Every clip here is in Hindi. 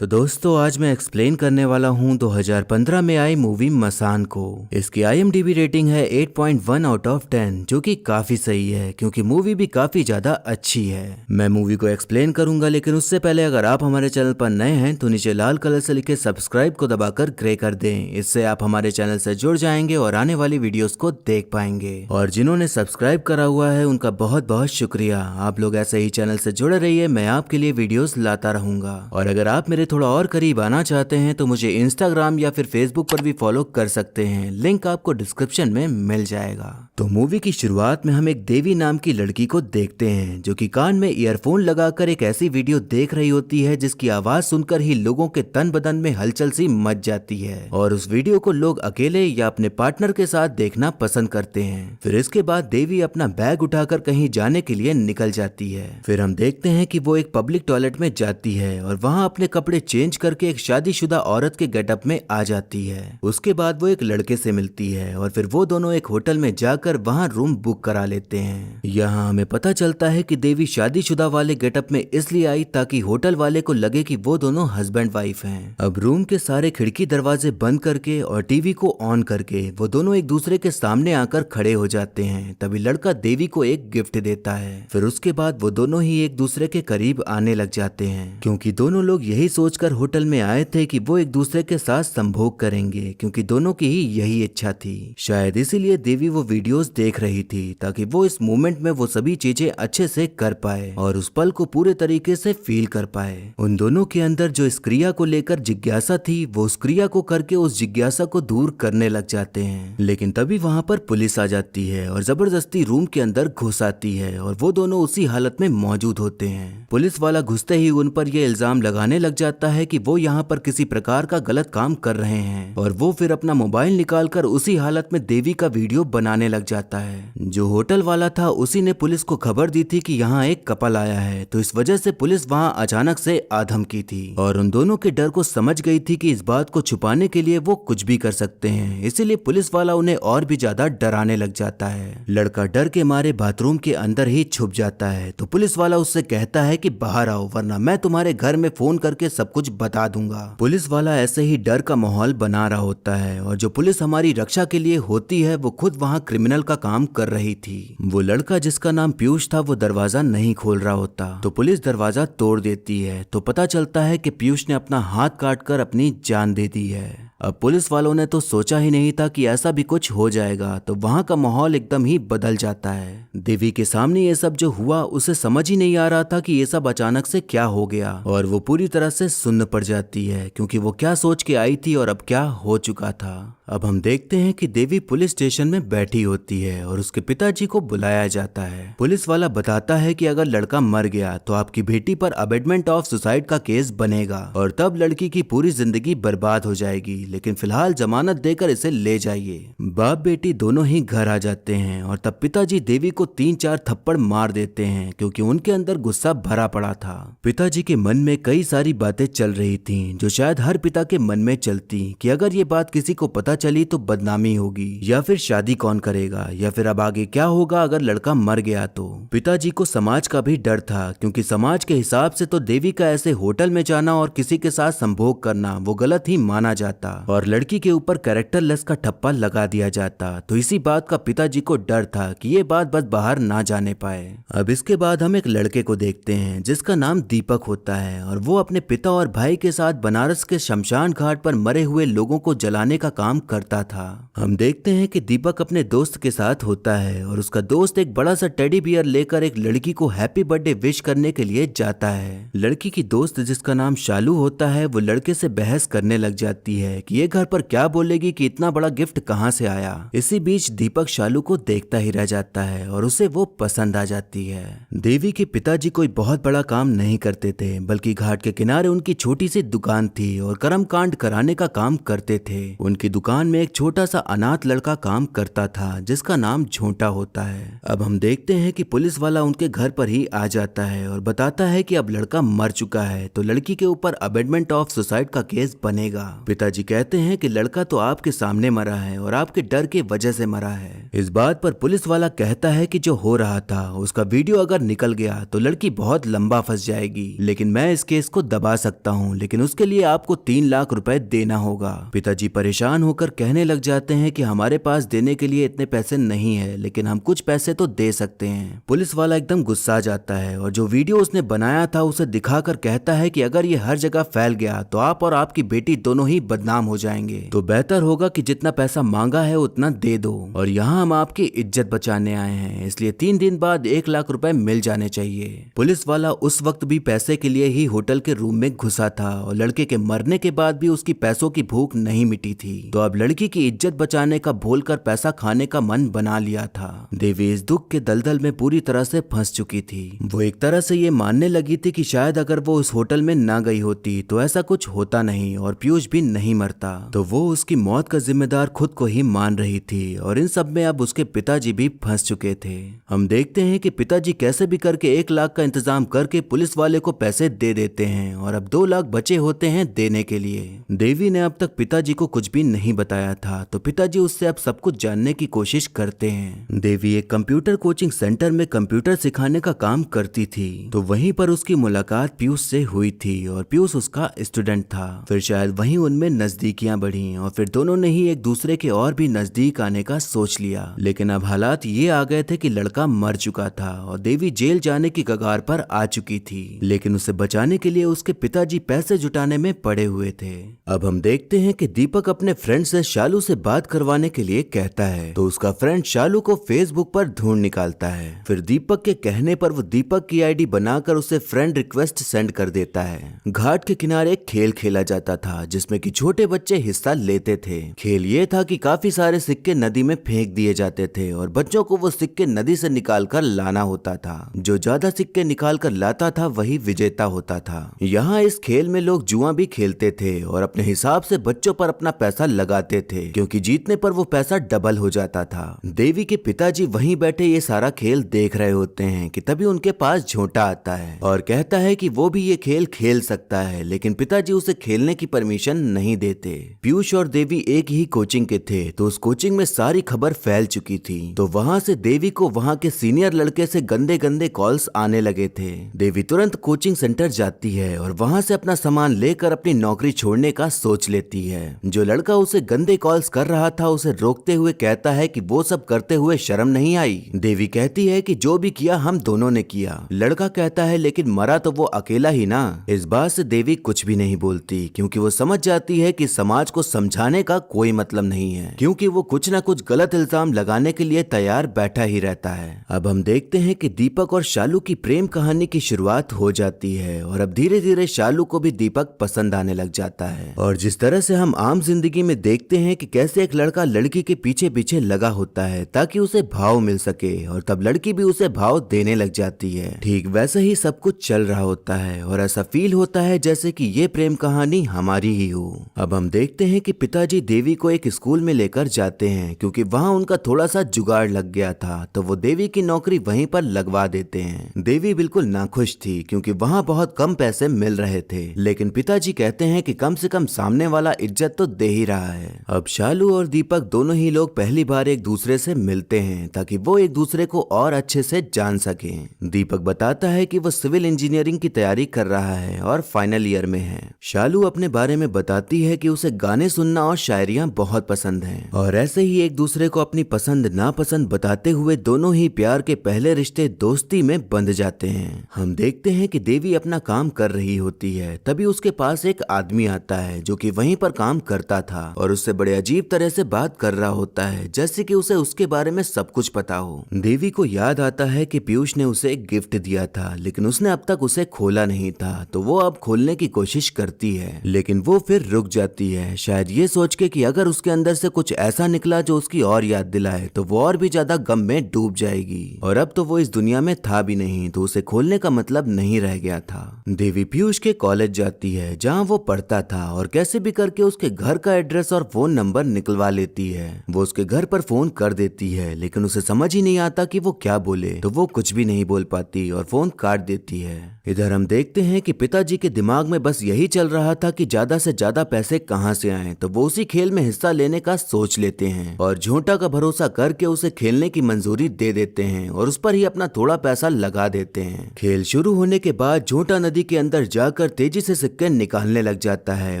तो दोस्तों आज मैं एक्सप्लेन करने वाला हूँ 2015 में आई मूवी मसान को। इसकी IMDb रेटिंग है 8.1 आउट ऑफ 10 जो कि काफी सही है क्योंकि मूवी भी काफी ज्यादा अच्छी है। मैं मूवी को एक्सप्लेन करूंगा लेकिन उससे पहले अगर आप हमारे चैनल पर नए हैं तो नीचे लाल कलर से लिखे सब्सक्राइब को दबाकर ग्रे कर दें। इससे आप हमारे चैनल से जुड़ जाएंगे और आने वाली वीडियोस को देख पाएंगे। और जिन्होंने सब्सक्राइब करा हुआ है उनका बहुत बहुत शुक्रिया। आप लोग ऐसे ही चैनल से जुड़े रहिए, मैं आपके लिए वीडियोस लाता रहूंगा। और अगर आप मेरे थोड़ा और करीब आना चाहते हैं तो मुझे इंस्टाग्राम या फिर फेसबुक पर भी फॉलो कर सकते हैं, लिंक आपको डिस्क्रिप्शन में मिल जाएगा। तो मूवी की शुरुआत में हम एक देवी नाम की लड़की को देखते हैं जो कि कान में ईयरफोन लगाकर एक ऐसी वीडियो देख रही होती है जिसकी आवाज सुनकर ही लोगों के तन बदन में हलचल सी मच जाती है और उस वीडियो को लोग अकेले या अपने पार्टनर के साथ देखना पसंद करते हैं। फिर इसके बाद देवी अपना बैग उठाकर कहीं जाने के लिए निकल जाती है। फिर हम देखते हैं कि वो एक पब्लिक टॉयलेट में जाती है और वहां अपने कपड़े चेंज करके एक शादीशुदा औरत के गेटअप में आ जाती है। उसके बाद वो एक लड़के से मिलती है और फिर वो दोनों एक होटल में जाकर वहां रूम बुक करा लेते हैं। यहाँ हमें पता चलता है कि देवी शादीशुदा वाले गेटअप में इसलिए आई ताकि होटल वाले को लगे कि वो दोनों हस्बैंड वाइफ हैं। अब रूम के सारे खिड़की दरवाजे बंद करके और टीवी को ऑन करके वो दोनों एक दूसरे के सामने आकर खड़े हो जाते हैं। तभी लड़का देवी को एक गिफ्ट देता है। फिर उसके बाद वो दोनों ही एक दूसरे के करीब आने लग जाते हैं क्योंकि दोनों लोग यही सोचकर होटल में आए थे कि वो एक दूसरे के साथ संभोग करेंगे क्योंकि दोनों की ही यही इच्छा थी। शायद इसीलिए देवी वो वीडियोस देख रही थी ताकि वो इस मोमेंट में वो सभी चीजें अच्छे से कर पाए और उस पल को पूरे तरीके से फील कर पाए। उन दोनों के अंदर जो इस क्रिया को लेकर जिज्ञासा थी वो उस क्रिया को करके उस जिज्ञासा को दूर करने लग जाते हैं। लेकिन तभी वहां पर पुलिस आ जाती है और जबरदस्ती रूम के अंदर घुस आती है और वो दोनों उसी हालत में मौजूद होते हैं। पुलिस वाला घुसते ही उन पर यह इल्जाम लगाने लग जाता है कि वो यहाँ पर किसी प्रकार का गलत काम कर रहे हैं और वो फिर अपना मोबाइल निकालकर उसी हालत में देवी का वीडियो बनाने लग जाता है। जो होटल वाला था उसी ने पुलिस को खबर दी थी कि यहाँ एक कपल आया है, तो इस वजह से पुलिस वहाँ अचानक से आ धमकी थी और उन दोनों के डर को समझ गई थी कि इस बात को छुपाने के लिए वो कुछ भी कर सकते हैं। इसीलिए पुलिस वाला उन्हें और भी ज्यादा डराने लग जाता है। लड़का डर के मारे बाथरूम के अंदर ही छुप जाता है तो पुलिस वाला उससे कहता है कि बाहर आओ वरना मैं तुम्हारे घर में फोन करके सब कुछ बता दूंगा। पुलिस वाला ऐसे ही डर का माहौल बना रहा होता है और जो पुलिस हमारी रक्षा के लिए होती है वो खुद वहाँ क्रिमिनल का काम कर रही थी। वो लड़का जिसका नाम पीयूष था वो दरवाजा नहीं खोल रहा होता तो पुलिस दरवाजा तोड़ देती है तो पता चलता है कि पीयूष ने अपना हाथ काटकर अपनी जान दे दी है। अब पुलिस वालों ने तो सोचा ही नहीं था कि ऐसा भी कुछ हो जाएगा तो वहाँ का माहौल एकदम ही बदल जाता है। देवी के सामने ये सब जो हुआ उसे समझ ही नहीं आ रहा था कि ये सब अचानक से क्या हो गया और वो पूरी तरह से सुन्न पड़ जाती है क्योंकि वो क्या सोच के आई थी और अब क्या हो चुका था। अब हम देखते हैं कि देवी पुलिस स्टेशन में बैठी होती है और उसके पिताजी को बुलाया जाता है। पुलिस वाला बताता है कि अगर लड़का मर गया तो आपकी बेटी पर अबेटमेंट ऑफ सुसाइड का केस बनेगा और तब लड़की की पूरी जिंदगी बर्बाद हो जाएगी, लेकिन फिलहाल जमानत देकर इसे ले जाइए। बाप बेटी दोनों ही घर आ जाते हैं और तब पिताजी देवी को 3-4 थप्पड़ मार देते हैं क्योंकि उनके अंदर गुस्सा भरा पड़ा था। पिताजी के मन में कई सारी बातें चल रही थी जो शायद हर पिता के मन में चलती कि अगर ये बात किसी को पता चली तो बदनामी होगी या फिर शादी कौन करेगा या फिर अब आगे क्या होगा अगर लड़का मर गया तो। पिताजी को समाज का भी डर था क्योंकि समाज के हिसाब से तो देवी का ऐसे होटल में जाना और किसी के साथ संभोग करना वो गलत ही माना जाता और लड़की के ऊपर कैरेक्टरलेस का ठप्पा लगा दिया जाता। तो इसी बात का पिताजी को डर था कि ये बात बस बाहर ना जाने पाए। अब इसके बाद हम एक लड़के को देखते हैं जिसका नाम दीपक होता है और वो अपने पिता और भाई के साथ बनारस के शमशान घाट पर मरे हुए लोगों को जलाने का काम करता था। हम देखते हैं कि दीपक अपने दोस्त के साथ होता है और उसका दोस्त एक बड़ा सा टेडी बियर लेकर एक लड़की को हैप्पी बर्थडे विश करने के लिए जाता है। लड़की की दोस्त जिसका नाम शालू होता है वो लड़के से बहस करने लग जाती है कि ये घर पर क्या बोलेगी कि इतना बड़ा गिफ्ट कहाँ से आया। इसी बीच दीपक शालू को देखता ही रह जाता है और उसे वो पसंद आ जाती है। देवी के पिताजी कोई बहुत बड़ा काम नहीं करते थे बल्कि घाट के किनारे उनकी छोटी सी दुकान थी और कर्मकांड कराने का काम करते थे। उनकी दुकान दुकान में एक छोटा सा अनाथ लड़का काम करता था जिसका नाम झोंटा होता है। अब हम देखते हैं कि पुलिस वाला उनके घर पर ही आ जाता है और बताता है कि अब लड़का मर चुका है तो लड़की के ऊपर अबेंडमेंट ऑफ सुसाइड का केस बनेगा। पिताजी कहते हैं कि लड़का तो आपके सामने मरा है और आपके डर की वजह से मरा है। इस बात पर पुलिस वाला कहता है कि जो हो रहा था उसका वीडियो अगर निकल गया तो लड़की बहुत लंबा फंस जाएगी, लेकिन मैं इस केस को दबा सकता हूँ, लेकिन उसके लिए आपको 3 लाख रुपए देना होगा। पिताजी परेशान होकर कहने लग जाते हैं कि हमारे पास देने के लिए इतने पैसे नहीं है, लेकिन हम कुछ पैसे तो दे सकते हैं। पुलिस वाला एकदम गुस्सा जाता है और जो वीडियो उसने बनाया था उसे दिखाकर कहता है कि अगर ये हर जगह फैल गया तो आप और आपकी बेटी दोनों ही बदनाम हो जाएंगे, तो बेहतर होगा कि जितना पैसा मांगा है उतना दे दो, और यहाँ हम आपकी इज्जत बचाने आए हैं, इसलिए 3 दिन बाद 1 लाख रुपए मिल जाने चाहिए। पुलिस वाला उस वक्त भी पैसे के लिए ही होटल के रूम में घुसा था और लड़के के मरने के बाद भी उसकी पैसों की भूख नहीं मिटी थी, तो अब लड़की की इज्जत बचाने का भूलकर पैसा खाने का मन बना लिया था। देवी इस दुख के दलदल में पूरी तरह से फंस चुकी थी। वो एक तरह से ये मानने लगी थी कि शायद अगर वो उस होटल में ना गई होती तो ऐसा कुछ होता नहीं और पीयूष भी नहीं मरता, तो वो उसकी मौत का जिम्मेदार खुद को ही मान रही थी। और इन सब में अब उसके पिताजी भी फंस चुके थे। हम देखते हैं कि पिताजी कैसे भी करके 1 लाख का इंतजाम करके पुलिस वाले को पैसे दे देते हैं और अब 2 लाख बचे होते हैं देने के लिए। देवी ने अब तक पिताजी को कुछ भी नहीं बताया था, तो पिताजी उससे अब सब कुछ जानने की कोशिश करते हैं। देवी एक कंप्यूटर कोचिंग सेंटर में कंप्यूटर सिखाने का काम करती थी, तो वहीं पर उसकी मुलाकात पीयूष से हुई थी और पीयूष उसका स्टूडेंट था। फिर शायद वहीं उनमें नजदीकियां बढ़ी और फिर दोनों ने ही एक दूसरे के और भी नजदीक आने का सोच लिया, लेकिन अब हालात ये आ गए थे कि लड़का मर चुका था और देवी जेल जाने की कगार पर आ चुकी थी, लेकिन उसे बचाने के लिए उसके पिताजी पैसे जुटाने में पड़े हुए थे। अब हम देखते हैं कि दीपक अपने फ्रेंड से शालू से बात करवाने के लिए कहता है, तो उसका फ्रेंड शालू को फेसबुक पर ढूंढ निकालता है। फिर दीपक के कहने पर वो दीपक की आईडी बनाकर उसे फ्रेंड रिक्वेस्ट सेंड कर देता है। घाट के किनारे एक खेल खेला जाता था जिसमें कि छोटे बच्चे हिस्सा लेते थे। खेल ये था कि काफी सारे सिक्के नदी में फेंक दिए जाते थे और बच्चों को वो सिक्के नदी से निकाल कर लाना होता था। जो ज्यादा सिक्के निकाल कर लाता था वही विजेता होता था। यहाँ इस खेल में लोग जुआ भी खेलते थे और अपने हिसाब से बच्चों पर अपना पैसा लगाते थे, क्योंकि जीतने पर वो पैसा डबल हो जाता था। देवी के पिताजी वहीं बैठे ये सारा खेल देख रहे होते हैं कि तभी उनके पास झोंटा आता है और कहता है कि वो भी ये खेल खेल सकता है, लेकिन पिताजी उसे खेलने की परमिशन नहीं देते। पीयूष और देवी एक ही कोचिंग के थे, तो उस कोचिंग में सारी खबर फैल चुकी थी, तो वहाँ से देवी को वहाँ के सीनियर लड़के से गंदे गंदे कॉल्स आने लगे थे। देवी तुरंत कोचिंग सेंटर जाती है और वहाँ से अपना सामान लेकर अपनी नौकरी छोड़ने का सोच लेती है। जो लड़का उसे गंदे कॉल्स कर रहा था उसे रोकते हुए कहता है कि वो सब करते हुए शर्म नहीं आई। देवी कहती है कि जो भी किया हम दोनों ने किया। लड़का कहता है लेकिन मरा तो वो अकेला ही ना। इस बात से देवी कुछ भी नहीं बोलती, क्योंकि वो समझ जाती है कि समाज को समझाने का कोई मतलब नहीं है, क्योंकि वो कुछ ना कुछ गलत इल्जाम लगाने के लिए तैयार बैठा ही रहता है। अब हम देखते हैं कि दीपक और शालू की प्रेम कहानी की शुरुआत हो जाती है और अब धीरे धीरे शालू को भी दीपक पसंद आने लग जाता है। और जिस तरह से हम आम जिंदगी में देखते हैं कि कैसे एक लड़का लड़की के पीछे पीछे लगा होता है ताकि उसे भाव मिल सके और तब लड़की भी उसे भाव देने लग जाती है, ठीक वैसा ही सब कुछ चल रहा होता है और ऐसा फील होता है जैसे कि ये प्रेम कहानी हमारी ही हो। अब हम देखते हैं कि पिताजी देवी को एक स्कूल में लेकर जाते हैं, क्योंकि वहाँ उनका थोड़ा सा जुगाड़ लग गया था, तो वो देवी की नौकरी वहीं पर लगवा देते हैं। देवी बिल्कुल नाखुश थी क्योंकि वहाँ बहुत कम पैसे मिल रहे थे, लेकिन पिताजी कहते हैं कि कम से कम सामने वाला इज्जत तो दे ही रहा है। अब शालू और दीपक दोनों ही लोग पहली बार एक दूसरे से मिलते हैं ताकि वो एक दूसरे को और अच्छे से जान सकें। दीपक बताता है कि वो सिविल इंजीनियरिंग की तैयारी कर रहा है और फाइनल ईयर में है। शालू अपने बारे में बताती है कि उसे गाने सुनना और शायरियां बहुत पसंद हैं और ऐसे ही एक दूसरे को अपनी पसंद नापसंद बताते हुए दोनों ही प्यार के पहले रिश्ते दोस्ती में बंध जाते हैं। हम देखते हैं कि देवी अपना काम कर रही होती है, तभी उसके पास एक आदमी आता है जो कि वहीं पर काम करता था और उससे बड़े अजीब तरह से बात कर रहा होता है जैसे कि उसे उसके बारे में सब कुछ पता हो। देवी को याद आता है कि पीयूष ने उसे एक गिफ्ट दिया था, लेकिन उसने अब तक उसे खोला नहीं था, तो वो अब खोलने की कोशिश करती है, लेकिन वो फिर रुक जाती है, शायद ये सोच के कि अगर उसके अंदर से कुछ ऐसा निकला जो उसकी और याद दिलाए तो वो और भी ज्यादा गम में डूब जाएगी। और अब तो वो इस दुनिया में था भी नहीं, तो उसे खोलने का मतलब नहीं रह गया था। देवी पीयूष के कॉलेज जाती है जहाँ वो पढ़ता था और कैसे भी करके उसके घर का एड्रेस और फोन नंबर निकलवा लेती है। वो उसके घर पर फोन कर देती है, लेकिन उसे समझ ही नहीं आता कि वो क्या बोले, तो वो कुछ भी नहीं बोल पाती और फोन काट देती है। इधर हम देखते हैं कि पिताजी के दिमाग में बस यही चल रहा था कि ज्यादा से ज्यादा पैसे कहाँ से आए, तो वो उसी खेल में हिस्सा लेने का सोच लेते हैं और झोंटा का भरोसा करके उसे खेलने की मंजूरी दे देते हैं और उस पर ही अपना थोड़ा पैसा लगा देते हैं। खेल शुरू होने के बाद झोंटा नदी के अंदर जाकर तेजी से सिक्के निकालने लग जाता है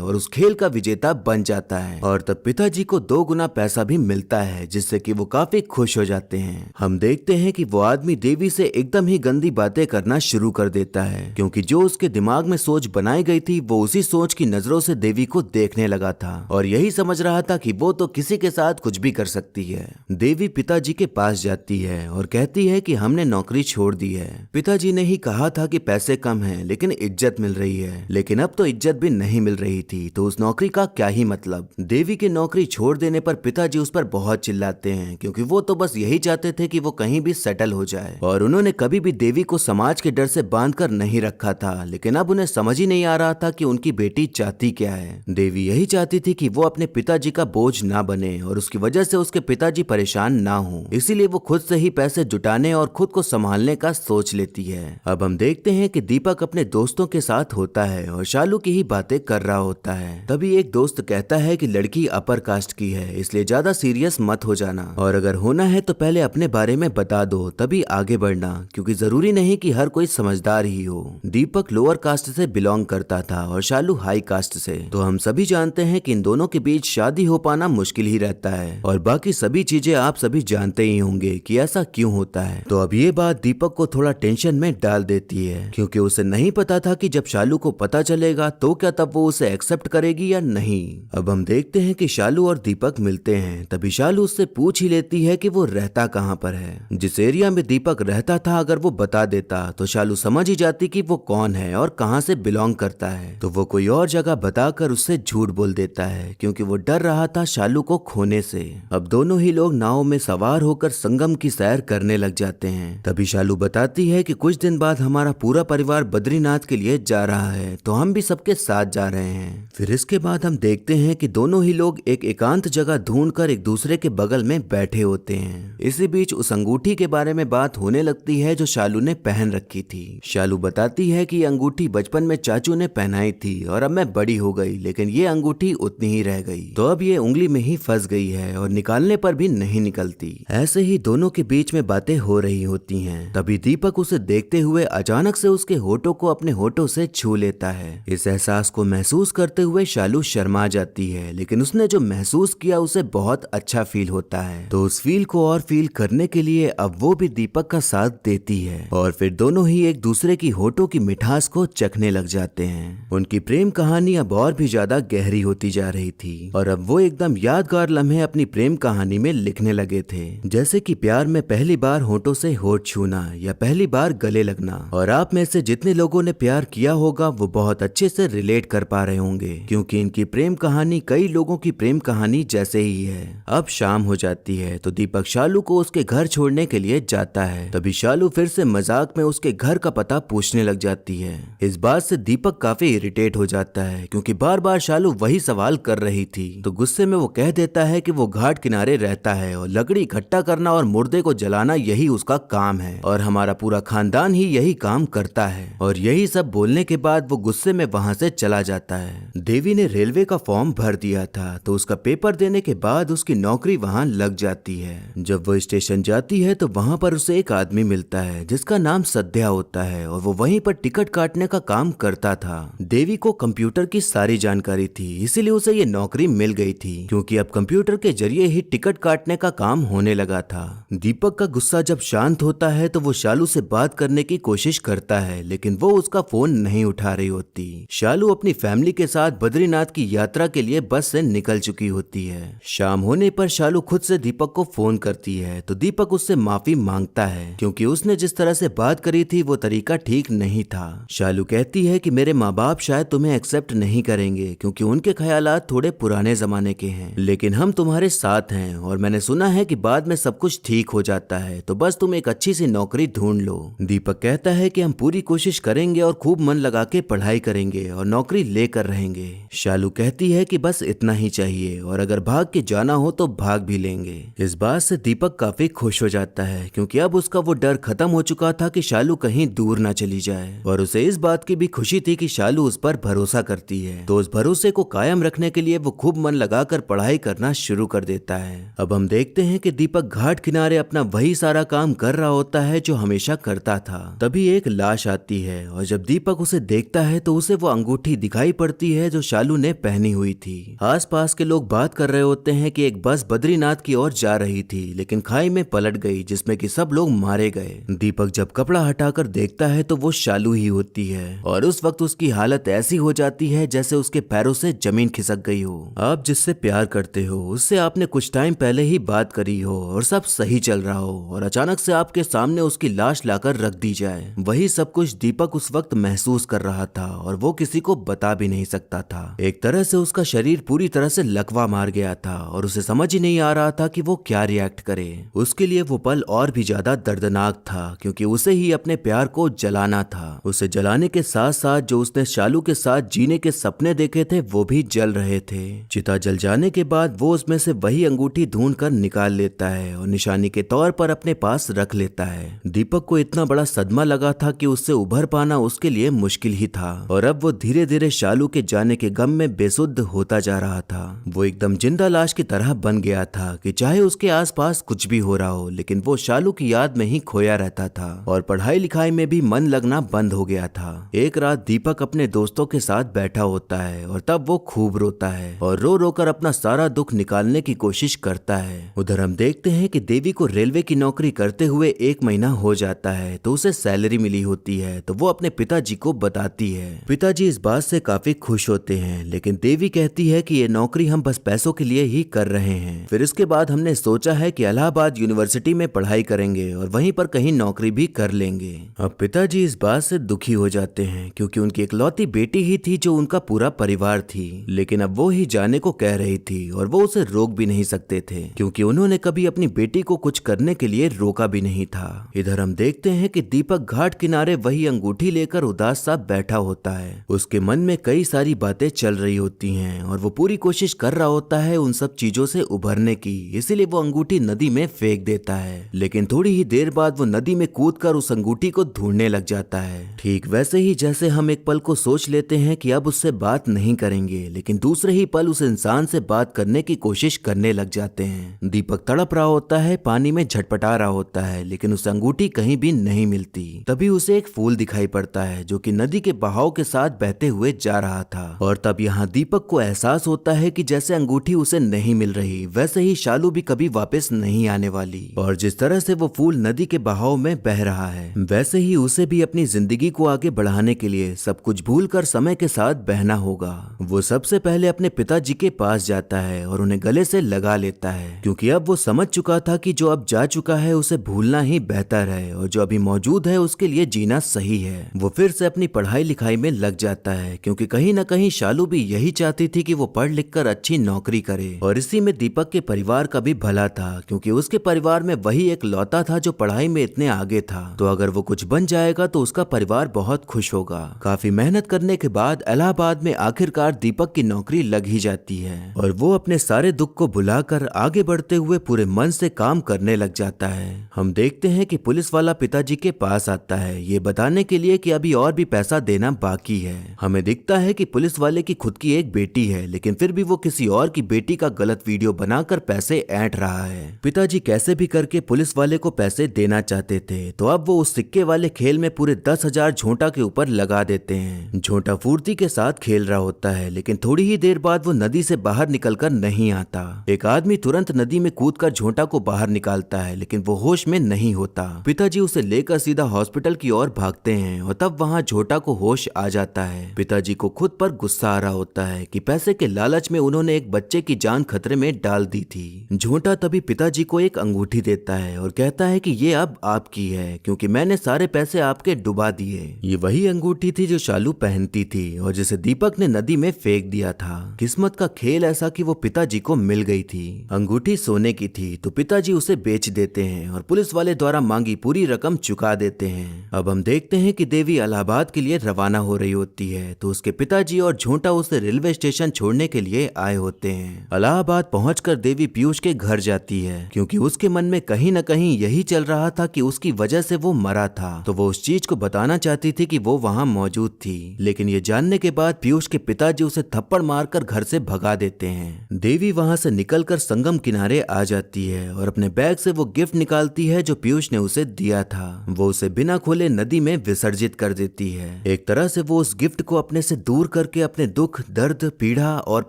और उस खेल का विजेता बन जाता है और तब पिताजी को 2 गुना पैसा भी मिलता है, जिससे कि वो काफी खुश हो जाते हैं। हम देखते हैं कि वो आदमी देवी से एकदम ही गंदी बातें करना शुरू कर देता है, क्योंकि जो उसके दिमाग में सोच बनाई गई थी वो उसी सोच की नजरों से देवी को देखने लगा था और यही समझ रहा था कि वो तो किसी के साथ कुछ भी कर सकती है। देवी पिताजी के पास जाती है और कहती है कि हमने नौकरी छोड़ दी है। पिताजी ने ही कहा था कि पैसे कम हैं लेकिन इज्जत मिल रही है, लेकिन अब तो इज्जत भी नहीं मिल रही थी, तो उस नौकरी का क्या ही मतलब। देवी की नौकरी छोड़ देने पर पिताजी उस पर बहुत चिल्लाते हैं, क्योंकि वो तो बस यही चाहते थे कि वो कहीं भी सेटल हो जाए और उन्होंने कभी भी देवी को समाज के डर से बांध कर नहीं रखा था, लेकिन अब उन्हें समझ ही नहीं आ रहा था कि उनकी बेटी चाहती क्या है। देवी यही चाहती थी कि वो अपने पिताजी का बोझ ना बने और उसकी वजह से उसके पिताजी परेशान ना हो, इसीलिए वो खुद से ही पैसे जुटाने और खुद को संभालने का सोच लेती है। अब हम देखते हैं कि दीपक अपने दोस्तों के साथ होता है और शालू की ही बातें कर रहा होता है। तभी एक दोस्त कहता है कि लड़की अपर कास्ट की है, इसलिए ज्यादा सीरियस मत हो जाना और अगर होना है तो पहले अपने बारे में बता दो, तभी आगे बढ़ना, क्योंकि जरूरी नहीं कि हर कोई समझदार ही हो। दीपक लोअर कास्ट से बिलोंग करता था और शालू हाई कास्ट से, तो हम सभी जानते हैं कि इन दोनों के बीच शादी हो पाना मुश्किल ही रहता है और बाकी सभी चीजें आप सभी जानते ही होंगे कि ऐसा क्यों होता है। तो अब ये बात दीपक को थोड़ा टेंशन में डाल देती है, क्योंकि उसे नहीं पता था कि जब शालू को पता चलेगा तो क्या तब वो उसे एक्सेप्ट करेगी या नहीं। अब हम देखते हैं कि शालू और दीपक मिलते हैं, तभी शालू उससे पूछ ही लेती है कि वो रहता कहाँ पर है। जिस एरिया में दीपक रहता था अगर वो बता देता तो शालू समझ ही जाती कि वो कौन है और कहाँ से बिलोंग करता है, तो वो कोई और जगह बताकर उससे झूठ बोल देता है, क्योंकि वो डर रहा था शालू को खोने से। अब दोनों ही लोग नाव में सवार होकर संगम की सैर करने लग जाते हैं। तभी शालू बताती है कि कुछ दिन बाद हमारा पूरा परिवार बद्रीनाथ के लिए जा रहा है, तो हम भी सबके साथ जा रहे हैं। फिर इसके बाद हम देखते हैं कि दोनों ही लोग एक एकांत जगह ढूंढकर एक दूसरे के बगल में बैठे होते हैं। इसी बीच उस अंगूठी के बारे में बात होने लगती है जो शालू ने पहन रखी थी। शालू बताती है कि ये अंगूठी बचपन में चाचू ने पहनाई थी और अब मैं बड़ी हो गई, लेकिन ये अंगूठी उतनी ही रह गई, तो अब ये उंगली में ही फंस गई है और निकालने पर भी नहीं निकलती। ऐसे ही दोनों के बीच में बातें हो रही होती हैं। तभी दीपक उसे देखते हुए अचानक से उसके होठों को अपने होठों से छू लेता है। इस एहसास को महसूस करते हुए शालू शर्मा जाती है, लेकिन उसने जो महसूस किया उसे बहुत अच्छा फील होता है, तो उस फील को और फील करने के लिए अब वो भी दीपक का साथ देती है और फिर दोनों ही एक दूसरे की होठों की मिठास को चखने लग जाते हैं। उनकी प्रेम कहानी अब और भी ज्यादा गहरी होती जा रही थी और अब वो एकदम यादगार लम्हे अपनी प्रेम कहानी में लिखने लगे थे, जैसे कि प्यार में पहली बार होठों से होठ छूना या पहली बार गले लगना। और आप में से जितने लोगों ने प्यार किया होगा वो बहुत अच्छे से रिलेट कर पा रहे होंगे, क्योंकि इनकी प्रेम कहानी कई लोगों की प्रेम कहानी जैसे ही है। अब शाम हो जाती है तो दीपक शालू को उसके घर छोड़ने के लिए जाता है। तभी शालू फिर से मजाक में उसके घर का पता पूछने लग जाती है। इस बात से दीपक काफी इरिटेट हो जाता है, क्योंकि बार बार शालू वही सवाल कर रही थी, तो गुस्से में वो कह देता है कि वो घाट किनारे रहता है और लकड़ी इकट्ठा करना और मुर्दे को जलाना यही उसका काम है और हमारा पूरा खानदान ही यही काम करता है। और यही सब बोलने के बाद वो गुस्से में वहाँ से चला जाता है। देवी ने रेलवे का फॉर्म भर दिया था, तो उसका पेपर देने के बाद उसकी नौकरी वहाँ लग जाती है। जब वो स्टेशन जाती है तो वहाँ पर उसे एक आदमी मिलता है जिसका नाम सद्या होता है और वो वहीं पर टिकट काटने का काम करता था। देवी को कंप्यूटर की सारी जानकारी थी, इसीलिए उसे ये नौकरी मिल गई थी, क्योंकि अब कंप्यूटर के जरिए ही टिकट काटने का काम होने लगा था। दीपक का गुस्सा जब शांत होता है तो वो शालू से बात करने की कोशिश करता है, लेकिन वो उसका फोन नहीं उठा रही होती। शालू अपनी फैमिली के साथ बद्रीनाथ की यात्रा के लिए बस से निकल चुकी होती है। शाम होने पर शालू खुद से दीपक को फोन करती है, तो दीपक उससे माफी मांगता है, क्योंकि उसने जिस तरह से बात करी थी वो तरीका ठीक ठीक नहीं था। शालू कहती है कि मेरे माँ बाप शायद तुम्हें एक्सेप्ट नहीं करेंगे क्योंकि उनके ख्यालात थोड़े पुराने जमाने के हैं, लेकिन हम तुम्हारे साथ हैं और मैंने सुना है कि बाद में सब कुछ ठीक हो जाता है, तो बस तुम एक अच्छी सी नौकरी ढूंढ लो। दीपक कहता है कि हम पूरी कोशिश करेंगे और खूब मन लगा के पढ़ाई करेंगे और नौकरी लेकर रहेंगे। शालू कहती है कि बस इतना ही चाहिए और अगर भाग के जाना हो तो भाग भी लेंगे। इस बात से दीपक काफी खुश हो जाता है क्योंकि अब उसका वो डर खत्म हो चुका था कि शालू कहीं दूर ना चली जाए, और उसे इस बात की भी खुशी थी कि शालू उस पर भरोसा करती है। तो उस भरोसे को कायम रखने के लिए वो खूब मन लगाकर पढ़ाई करना शुरू कर देता है। अब हम देखते हैं कि दीपक घाट किनारे अपना वही सारा काम कर रहा होता है जो हमेशा करता था। तभी एक लाश आती है और जब दीपक उसे देखता है तो उसे वो अंगूठी दिखाई पड़ती है जो शालू ने पहनी हुई थी। आसपास के लोग बात कर रहे होते हैं कि एक बस बद्रीनाथ की ओर जा रही थी लेकिन खाई में पलट गई जिसमें कि सब लोग मारे गए। दीपक जब कपड़ा हटाकर देखता है तो वो शालू ही होती है और उस वक्त उसकी हालत ऐसी हो जाती है जैसे उसके पैरों से जमीन खिसक गई हो। आप जिससे प्यार करते हो उससे आपने कुछ टाइम पहले ही बात करी हो और सब सही चल रहा हो और अचानक से आपके सामने उसकी लाश लाकर रख दी जाए, वही सब कुछ दीपक उस वक्त महसूस कर रहा था और वो किसी को बता भी नहीं सकता था। एक तरह से उसका शरीर पूरी तरह से लकवा मार गया था और उसे समझ ही नहीं आ रहा था कि वो क्या रिएक्ट करे। उसके लिए वो पल और भी ज्यादा दर्दनाक था क्योंकि उसे ही अपने प्यार को जलाना था। उसे जलाने के साथ साथ जो उसने शालू के साथ जीने के सपने देखे थे वो भी जल रहे थे। चिता जल जाने के बाद वो उसमें से वही अंगूठी ढूंढ कर निकाल लेता है और निशानी के तौर पर अपने पास रख लेता है। दीपक को इतना बड़ा सदमा लगा था कि उससे उभर पाना उसके लिए मुश्किल ही था और अब वो धीरे धीरे शालू के जाने के गम में बेसुध होता जा रहा था। वो एकदम जिंदा लाश की तरह बन गया था कि चाहे उसके आसपास कुछ भी हो रहा हो लेकिन वो शालू की याद में ही खोया रहता था और पढ़ाई लिखाई में भी मन लगना बंद हो गया था। एक रात दीपक अपने दोस्तों के साथ बैठा होता है और तब वो खूब रोता है और रो रो कर अपना सारा दुख निकालने की कोशिश करता है। उधर हम देखते हैं कि देवी को रेलवे की नौकरी करते हुए 1 महीना हो जाता है तो उसे सैलरी मिली होती है, तो वो अपने पिताजी को बताती है। पिताजी इस बात से काफी खुश होते हैं लेकिन देवी कहती है कि ये नौकरी हम बस पैसों के लिए ही कर रहे हैं। फिर इसके बाद हमने सोचा है कि इलाहाबाद यूनिवर्सिटी में पढ़ाई करेंगे और वहीं पर कहीं नौकरी भी कर लेंगे। अब पिताजी इस बात से दुखी हो जाते हैं क्योंकि उनकी इकलौती बेटी ही थी जो उनका पूरा परिवार थी, लेकिन अब वो ही जाने को कह रही थी और वो उसे रोक भी नहीं सकते थे क्योंकि उन्होंने कभी अपनी बेटी को कुछ करने के लिए रोका भी नहीं था। इधर हम देखते हैं कि दीपक घाट किनारे वही अंगूठी लेकर उदास सा बैठा होता है। उसके मन में कई सारी बातें चल रही होती हैं और वो पूरी कोशिश कर रहा होता है उन सब चीजों से उभरने की, इसीलिए वो अंगूठी नदी में फेंक देता है। लेकिन थोड़ी ही देर बाद वो नदी में कूदकर उस अंगूठी को ढूंढने लग जाता है। ठीक वैसे ही जैसे हम एक पल को सोच लेते हैं कि अब उससे बात नहीं करेंगे, लेकिन दूसरे ही पल उस इंसान से बात करने की कोशिश करने लग जाते हैं। दीपक तड़प रहा होता है, पानी में झटपटा रहा होता है, लेकिन उसे अंगूठी कहीं भी नहीं मिलती। तभी उसे एक फूल दिखाई पड़ता है जो कि नदी के बहाव के साथ बहते हुए जा रहा था और तब यहाँ दीपक को एहसास होता है कि जैसे अंगूठी उसे नहीं मिल रही वैसे ही शालू भी कभी वापस नहीं आने वाली, और जिस तरह से वो फूल नदी के बहाव में बह रहा है वैसे ही उसे भी अपनी जिंदगी को आगे बढ़ाने के लिए सब कुछ भूलकर समय के साथ बहना होगा। वो सबसे पहले अपने पिताजी के पास जाता है और उन्हें गले से लगा लेता है क्योंकि अब वो समझ चुका था कि जो अब जा चुका है उसे भूलना ही बेहतर है और जो अभी मौजूद है उसके लिए जीना सही है। वो फिर से अपनी पढ़ाई लिखाई में लग जाता है क्योंकि कहीं न कहीं शालू भी यही चाहती थी कि वो पढ़ लिख कर अच्छी नौकरी करे, और इसी में दीपक के परिवार का भी भला था क्योंकि उसके परिवार में वही एक लौता था जो पढ़ाई में इतने आगे था, तो अगर वो कुछ बन जाएगा तो उसका परिवार बहुत खुश होगा। काफी मेहनत करने के बाद इलाहाबाद में आखिरकार दीपक की नौकरी लग ही जाती है और वो अपने सारे दुख को भुलाकर आगे बढ़ते हुए पूरे मन से काम करने लग जाता है। हम देखते हैं कि पुलिस वाला पिताजी के पास आता है ये बताने के लिए कि अभी और भी पैसा देना बाकी है। हमें दिखता है कि पुलिस वाले की खुद की एक बेटी है, लेकिन फिर भी वो किसी और की बेटी का गलत वीडियो बनाकर पैसे ऐंठ रहा है। पिताजी कैसे भी करके पुलिस वाले को पैसे देना चाहते थे, तो अब वो उस सिक्के वाले खेल में पूरे 10,000 झोंटा के ऊपर लगा देते हैं। झोंटा फुर्ती के साथ खेल रहा होता है, लेकिन थोड़ी ही देर बाद वो नदी से बाहर निकलकर नहीं आता। एक आदमी तुरंत नदी में कूदकर झोंटा को बाहर निकालता है, लेकिन वो होश में नहीं होता। पिताजी उसे लेकर सीधा हॉस्पिटल की ओर भागते हैं और तब वहाँ झोंटा को होश आ जाता है। पिताजी को खुद पर गुस्सा आ रहा होता है कि पैसे के लालच में उन्होंने एक बच्चे की जान खतरे में डाल दी थी। झोंटा तभी पिताजी को एक अंगूठी देता है और कहता है कि ये अब आपकी है क्योंकि मैंने सारे पैसे आपके करके डुबा दिए। ये वही अंगूठी थी जो शालू पहनती थी और जिसे दीपक ने नदी में फेंक दिया था। किस्मत का खेल ऐसा कि वो पिताजी को मिल गई थी। अंगूठी सोने की थी तो पिताजी उसे बेच देते हैं और पुलिस वाले द्वारा मांगी पूरी रकम चुका देते हैं। अब हम देखते हैं कि देवी इलाहाबाद के लिए रवाना हो रही होती है तो उसके पिताजी और झोंटा उसे रेलवे स्टेशन छोड़ने के लिए आए होते हैं। इलाहाबाद पहुंचकर देवी पीयूष के घर जाती है क्योंकि उसके मन में कहीं न कहीं यही चल रहा था कि उसकी वजह से वो मरा था, तो वो उस चीज को बताना चाहती थी कि वो वहां मौजूद थी। लेकिन ये जानने के बाद पीयूष के पिताजी उसे थप्पड़ मारकर घर से भगा देते हैं। देवी वहां से निकलकर संगम किनारे आ जाती है और अपने बैग से वो गिफ्ट निकालती है जो पीयूष ने उसे दिया था। वो उसे बिना खोले नदी में विसर्जित कर देती है। एक तरह से वो उस गिफ्ट को अपने से दूर करके अपने दुख, दर्द, पीड़ा और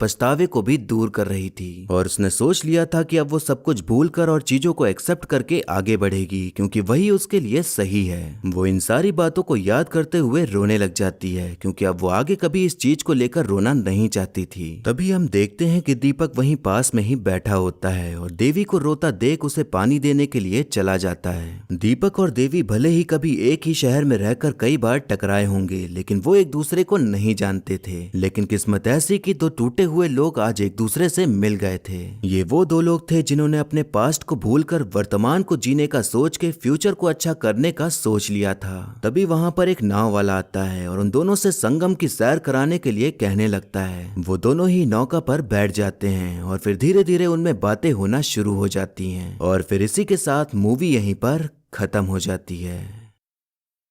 पछतावे को भी दूर कर रही थी और उसने सोच लिया था कि अब वो सब कुछ भूल कर और चीजों को एक्सेप्ट करके आगे बढ़ेगी क्योंकि वही उसके लिए सही है। वो इन सारी बातों को याद करते हुए रोने लग जाती है क्योंकि अब वो आगे कभी इस चीज को लेकर रोना नहीं चाहती थी। तभी हम देखते हैं कि दीपक वहीं पास में ही बैठा होता है और देवी को रोता देख उसे पानी देने के लिए चला जाता है। दीपक और देवी भले ही कभी एक ही शहर में रहकर कई बार टकराए होंगे लेकिन वो एक दूसरे को नहीं जानते थे। लेकिन किस्मत ऐसी कि दो टूटे हुए लोग आज एक दूसरे से मिल गए थे। ये वो दो लोग थे जिन्होंने अपने पास्ट को भूलकर वर्तमान को जीने का सोच के फ्यूचर को अच्छा करने का सोच लिया था। तभी वहां पर एक नाव वाला आता है और उन दोनों से संगम की सैर कराने के लिए कहने लगता है। वो दोनों ही नौका पर बैठ जाते हैं और फिर धीरे धीरे उनमें बातें होना शुरू हो जाती हैं और फिर इसी के साथ मूवी यहीं पर खत्म हो जाती है।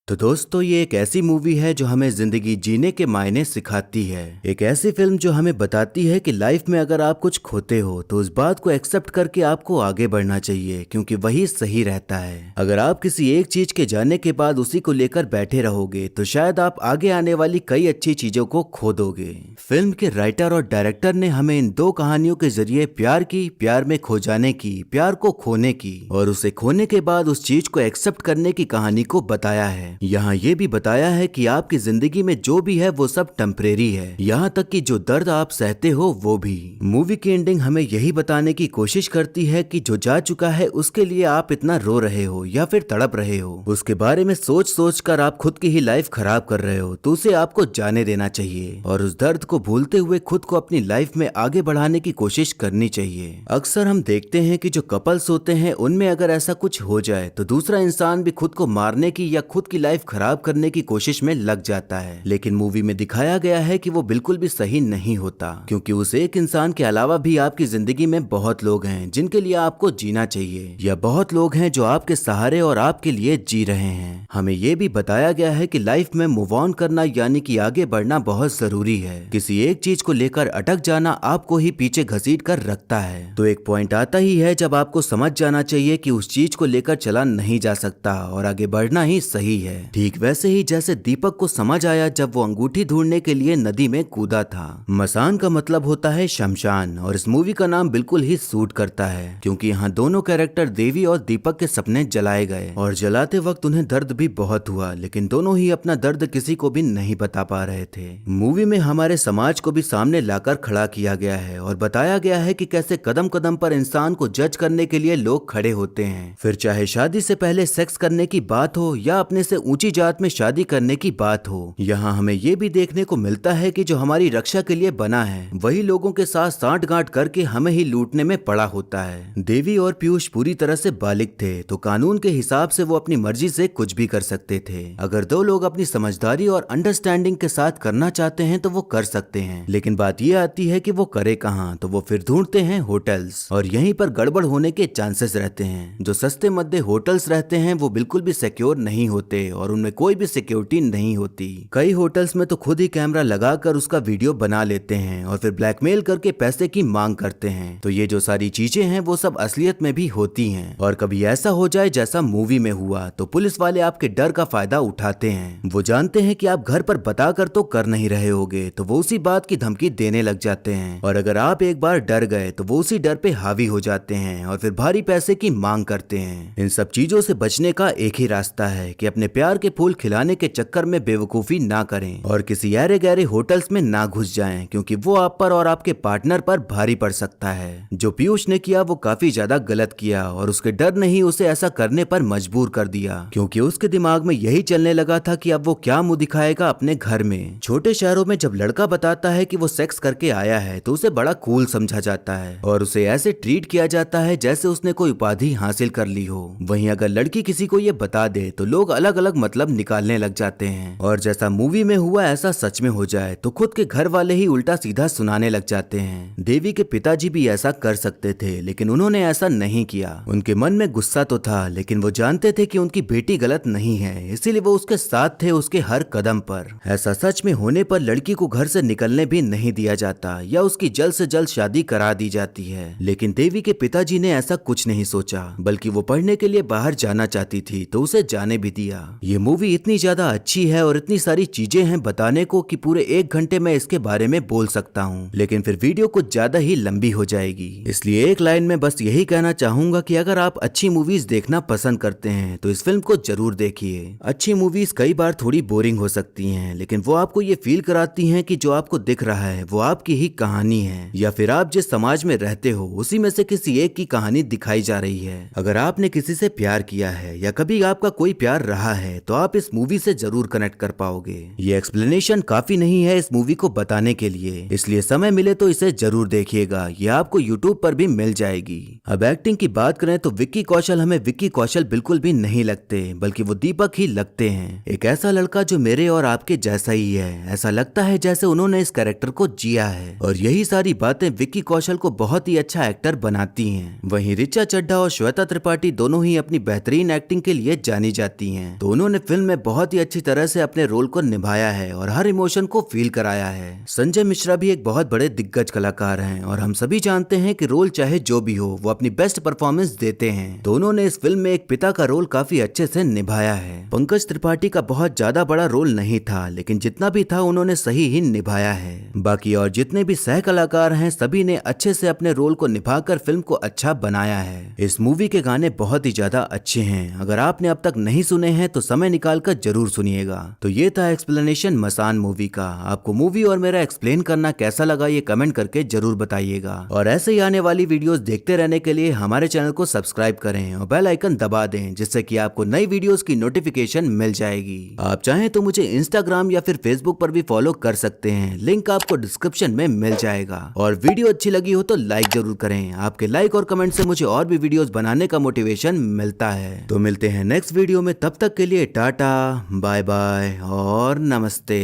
तो दोस्तों ये एक ऐसी मूवी है जो हमें जिंदगी जीने के मायने सिखाती है। एक ऐसी फिल्म जो हमें बताती है कि लाइफ में अगर आप कुछ खोते हो तो उस बात को एक्सेप्ट करके आपको आगे बढ़ना चाहिए क्योंकि वही सही रहता है। अगर आप किसी एक चीज के जाने के बाद उसी को लेकर बैठे रहोगे तो शायद आप आगे आने वाली कई अच्छी चीजों को खो दोगे। फिल्म के राइटर और डायरेक्टर ने हमें इन दो कहानियों के जरिए प्यार की, प्यार में खो जाने की, प्यार को खोने की और उसे खोने के बाद उस चीज को एक्सेप्ट करने की कहानी को बताया है। यहाँ ये भी बताया है कि आपकी जिंदगी में जो भी है वो सब टेम्परेरी है, यहाँ तक कि जो दर्द आप सहते हो वो भी। मूवी की एंडिंग हमें यही बताने की कोशिश करती है कि जो जा चुका है उसके लिए आप इतना रो रहे हो या फिर तड़प रहे हो, उसके बारे में सोच सोच कर आप खुद की ही लाइफ खराब कर रहे हो, तो उसे आपको जाने देना चाहिए और उस दर्द को भूलते हुए खुद को अपनी लाइफ में आगे बढ़ाने की कोशिश करनी चाहिए। अक्सर हम देखते हैं कि जो कपल्स होते हैं उनमें अगर ऐसा कुछ हो जाए तो दूसरा इंसान भी खुद को मारने की या खुद की लाइफ खराब करने की कोशिश में लग जाता है। लेकिन मूवी में दिखाया गया है कि वो बिल्कुल भी सही नहीं होता क्योंकि उस एक इंसान के अलावा भी आपकी जिंदगी में बहुत लोग हैं जिनके लिए आपको जीना चाहिए, या बहुत लोग हैं जो आपके सहारे और आपके लिए जी रहे हैं। हमें ये भी बताया गया है कि लाइफ में मूव ऑन करना यानी कि आगे बढ़ना बहुत जरूरी है। किसी एक चीज को लेकर अटक जाना आपको ही पीछे घसीट कर रखता है। तो एक पॉइंट आता ही है जब आपको समझ जाना चाहिए कि उस चीज को लेकर चला नहीं जा सकता और आगे बढ़ना ही सही है। ठीक वैसे ही जैसे दीपक को समझ आया जब वो अंगूठी ढूंढने के लिए नदी में कूदा था। मसान का मतलब होता है शमशान और इस मूवी का नाम बिल्कुल ही सूट करता है क्योंकि यहाँ दोनों कैरेक्टर देवी और दीपक के सपने जलाए गए और जलाते वक्त उन्हें दर्द भी बहुत हुआ, लेकिन दोनों ही अपना दर्द किसी को भी नहीं बता पा रहे थे। मूवी में हमारे समाज को भी सामने लाकर खड़ा किया गया है और बताया गया है कि कैसे कदम कदम पर इंसान को जज करने के लिए लोग खड़े होते हैं, फिर चाहे शादी से पहले सेक्स करने की बात हो या अपने से ऊंची जात में शादी करने की बात हो। यहाँ हमें ये भी देखने को मिलता है कि जो हमारी रक्षा के लिए बना है वही लोगों के साथ सांठगांठ करके हमें ही लूटने में पड़ा होता है। देवी और पीयूष पूरी तरह से बालिग थे तो कानून के हिसाब से वो अपनी मर्जी से कुछ भी कर सकते थे। अगर दो लोग अपनी समझदारी और अंडरस्टैंडिंग के साथ करना चाहते हैं तो वो कर सकते हैं, लेकिन बात ये आती है कि वो करे कहाँ, तो वो फिर ढूंढते हैं होटल्स और यहीं पर गड़बड़ होने के चांसेस रहते हैं। जो सस्ते मध्य होटल्स रहते हैं वो बिल्कुल भी सिक्योर नहीं होते और उनमें कोई भी सिक्योरिटी नहीं होती। कई होटल्स में तो खुद ही कैमरा लगाकर उसका वीडियो बना लेते हैं और फिर ब्लैकमेल करके पैसे की मांग करते हैं। तो ये जो सारी चीजें हैं वो सब असलियत में भी होती हैं और कभी ऐसा हो जाए जैसा मूवी में हुआ तो पुलिस वाले आपके डर का फायदा उठाते हैं। वो जानते हैं कि आप घर पर बताकर तो कर नहीं रहे होगे तो वो उसी बात की धमकी देने लग जाते हैं और अगर आप एक बार डर गए तो वो उसी डर पे हावी हो जाते हैं और फिर भारी पैसे की मांग करते हैं। इन सब चीजों से बचने का एक ही रास्ता है कि अपने प्यार के फूल खिलाने के चक्कर में बेवकूफी ना करें और किसी ऐरे गहरे होटल्स में ना घुस जाएं, क्योंकि वो आप पर और आपके पार्टनर पर भारी पड़ सकता है। जो पीयूष ने किया वो काफी ज्यादा गलत किया और उसके डर ने ही उसे ऐसा करने पर मजबूर कर दिया, क्योंकि उसके दिमाग में यही चलने लगा था कि अब वो क्या मुंह दिखाएगा अपने घर में। छोटे शहरों में जब लड़का बताता है कि वो सेक्स करके आया है तो उसे बड़ा कूल समझा जाता है और उसे ऐसे ट्रीट किया जाता है जैसे उसने कोई उपाधि हासिल कर ली हो। वहीं अगर लड़की किसी को ये बता दे तो लोग अलग अलग मतलब निकालने लग जाते हैं और जैसा मूवी में हुआ ऐसा सच में हो जाए तो खुद के घर वाले ही उल्टा सीधा सुनाने लग जाते हैं। देवी के पिताजी भी ऐसा कर सकते थे लेकिन उन्होंने ऐसा नहीं किया। उनके मन में गुस्सा तो था लेकिन वो जानते थे कि उनकी बेटी गलत नहीं है, इसीलिए वो उसके साथ थे उसके हर कदम पर। ऐसा सच में होने पर लड़की को घर से निकलने भी नहीं दिया जाता या उसकी जल्द से जल्द शादी करा दी जाती है। लेकिन देवी के पिताजी ने ऐसा कुछ नहीं सोचा, बल्कि वो पढ़ने के लिए बाहर जाना चाहती थी तो उसे जाने भी दिया। ये मूवी इतनी ज्यादा अच्छी है और इतनी सारी चीजें हैं बताने को कि पूरे 1 घंटे में इसके बारे में बोल सकता हूँ, लेकिन फिर वीडियो कुछ ज्यादा ही लंबी हो जाएगी। इसलिए एक लाइन में बस यही कहना चाहूंगा कि अगर आप अच्छी मूवीज देखना पसंद करते हैं तो इस फिल्म को जरूर देखिए। अच्छी मूवीज कई बार थोड़ी बोरिंग हो सकती हैं, लेकिन वो आपको ये फील कराती हैं कि जो आपको दिख रहा है वो आपकी ही कहानी है या फिर आप जिस समाज में रहते हो उसी में से किसी एक की कहानी दिखाई जा रही है। अगर आपने किसी से प्यार किया है या कभी आपका कोई प्यार रहा है तो आप इस मूवी से जरूर कनेक्ट कर पाओगे। ये एक्सप्लेनेशन काफी नहीं है इस मूवी को बताने के लिए, इसलिए समय मिले तो इसे जरूर देखिएगा। ये आपको यूट्यूब पर भी मिल जाएगी। अब एक्टिंग की बात करें तो विक्की कौशल हमें विक्की कौशल बिल्कुल भी नहीं लगते, बल्कि वो दीपक ही लगते हैं। एक ऐसा लड़का जो मेरे और आपके जैसा ही है। ऐसा लगता है जैसे उन्होंने इस कैरेक्टर को जिया है और यही सारी बातें विक्की कौशल को बहुत ही अच्छा एक्टर बनाती हैं। वहीं ऋचा चड्ढा और श्वेता त्रिपाठी दोनों ही अपनी बेहतरीन एक्टिंग के लिए जानी जाती हैं। तो उन्होंने फिल्म में बहुत ही अच्छी तरह से अपने रोल को निभाया है और हर इमोशन को फील कराया है। संजय मिश्रा भी एक बहुत बड़े दिग्गज कलाकार हैं और हम सभी जानते हैं कि रोल चाहे जो भी हो वो अपनी बेस्ट परफॉर्मेंस देते हैं। तो उन्होंने इस फिल्म में एक पिता का रोल काफी अच्छे से निभाया है। पंकज त्रिपाठी का बहुत ज्यादा बड़ा रोल नहीं था, लेकिन जितना भी था उन्होंने सही ही निभाया है। बाकी और जितने भी सह कलाकार हैं सभी ने अच्छे से अपने रोल को निभाकर फिल्म को अच्छा बनाया है। इस मूवी के गाने बहुत ही ज्यादा अच्छे हैं। अगर आपने अब तक नहीं सुने हैं तो समय निकाल कर जरूर सुनिएगा। तो ये था एक्सप्लेनेशन मसान मूवी का। आपको मूवी और मेरा एक्सप्लेन करना कैसा लगा ये कमेंट करके जरूर बताइएगा और ऐसे ही आने वाली वीडियोस देखते रहने के लिए हमारे चैनल को सब्सक्राइब करें और बेल आइकन दबा दें, जिससे कि आपको नई वीडियोस की नोटिफिकेशन मिल जाएगी। आप चाहें तो मुझे इंस्टाग्राम या फिर फेसबुक पर भी फॉलो कर सकते हैं, लिंक आपको डिस्क्रिप्शन में मिल जाएगा। और वीडियो अच्छी लगी हो तो लाइक जरूर करें। आपके लाइक और कमेंट से मुझे और भी वीडियोस बनाने का मोटिवेशन मिलता है। तो मिलते हैं नेक्स्ट वीडियो में, तब तक के लिए टाटा बाय बाय और नमस्ते।